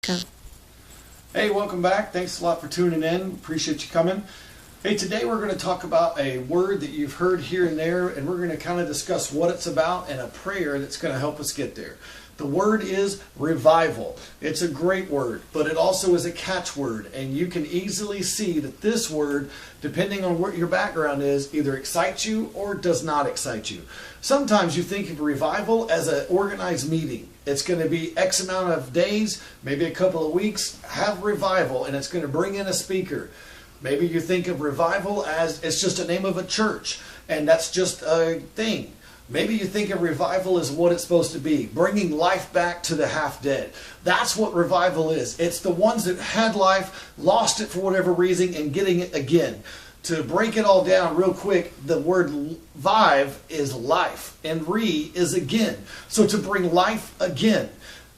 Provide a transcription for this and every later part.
Go. Hey, welcome back. Thanks a lot for tuning in. Appreciate you coming. Hey, today we're going to talk about a word that you've heard here and there, and we're going to kind of discuss what it's about and a prayer that's going to help us get there. The word is revival. It's a great word, but it also is a catchword, and you can easily see that this word, depending on what your background is, either excites you or does not excite you. Sometimes you think of revival as an organized meeting. It's going to be X amount of days, maybe a couple of weeks, have revival, and it's going to bring in a speaker. Maybe you think of revival as it's just a name of a church, and that's just a thing. Maybe you think of revival as what it's supposed to be, bringing life back to the half-dead. That's what revival is. It's the ones that had life, lost it for whatever reason, and getting it again. To break it all down real quick, the word vive is life, and re is again. So to bring life again.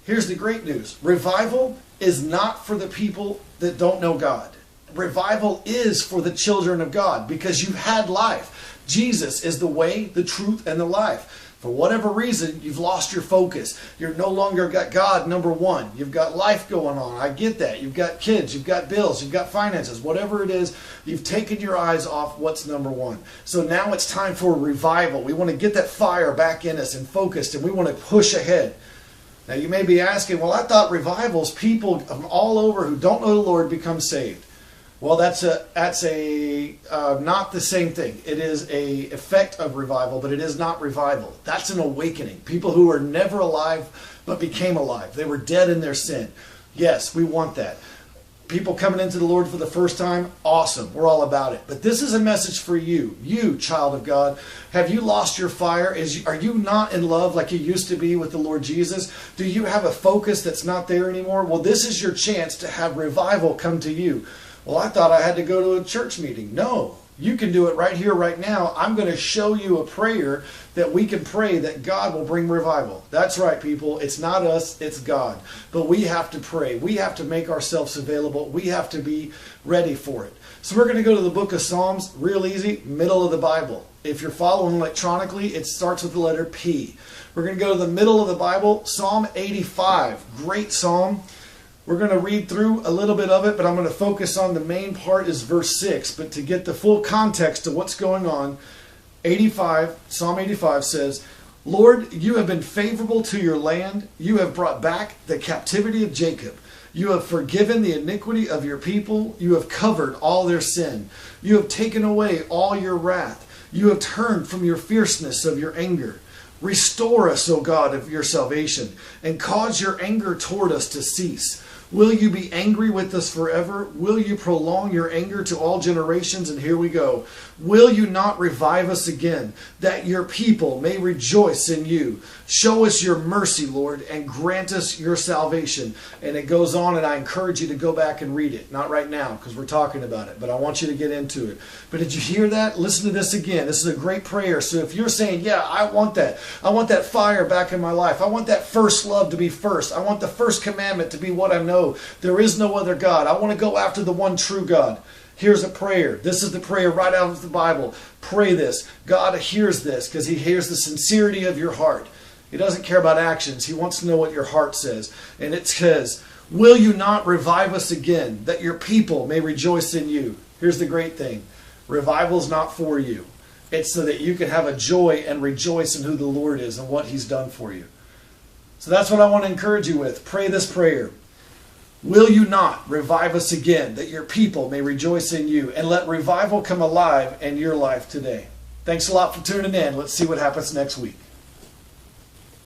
Here's the great news. Revival is not for the people that don't know God. Revival is for the children of God because you've had life. Jesus is the way, the truth, and the life. For whatever reason, you've lost your focus. You're no longer got God number one. You've got life going on. I get that. You've got kids. You've got bills. You've got finances. Whatever it is, you've taken your eyes off what's number one. So now it's time for a revival. We want to get that fire back in us and focused, and we want to push ahead. Now you may be asking, well, I thought revivals, people from all over who don't know the Lord become saved. Well, that's not the same thing. It is a effect of revival, but it is not revival. That's an awakening. People who were never alive but became alive. They were dead in their sin. Yes, we want that. People coming into the Lord for the first time, awesome. We're all about it. But this is a message for you, child of God. Have you lost your fire? Are you not in love like you used to be with the Lord Jesus? Do you have a focus that's not there anymore? Well, this is your chance to have revival come to you. Well, I thought I had to go to a church meeting. No, you can do it right here, right now. I'm going to show you a prayer that we can pray that God will bring revival. That's right, people. It's not us, it's God. But we have to pray. We have to make ourselves available. We have to be ready for it. So we're going to go to the book of Psalms, real easy, middle of the Bible. If you're following electronically, it starts with the letter P. We're going to go to the middle of the Bible, Psalm 85. Great psalm. We're going to read through a little bit of it, but I'm going to focus on the main part is verse 6. But to get the full context of what's going on, Psalm 85 says, Lord, you have been favorable to your land. You have brought back the captivity of Jacob. You have forgiven the iniquity of your people. You have covered all their sin. You have taken away all your wrath. You have turned from your fierceness of your anger. Restore us, O God, of your salvation, and cause your anger toward us to cease. Will you be angry with us forever? Will you prolong your anger to all generations? And here we go. Will you not revive us again, that your people may rejoice in you? Show us your mercy, Lord, and grant us your salvation. And it goes on, and I encourage you to go back and read it. Not right now, because we're talking about it, but I want you to get into it. But did you hear that? Listen to this again. This is a great prayer. So if you're saying, yeah, I want that. I want that fire back in my life. I want that first love to be first. I want the first commandment to be what I know. There is no other God. I want to go after the one true God. Here's a prayer. This is the prayer right out of the Bible. Pray this. God hears this because He hears the sincerity of your heart. He doesn't care about actions. He wants to know what your heart says. And it says, will you not revive us again, that your people may rejoice in you? Here's the great thing. Revival is not for you. It's so that you can have a joy and rejoice in who the Lord is and what He's done for you. So that's what I want to encourage you with. Pray this prayer. Will you not revive us again, that your people may rejoice in you, and let revival come alive in your life today? Thanks a lot for tuning in. Let's see what happens next week.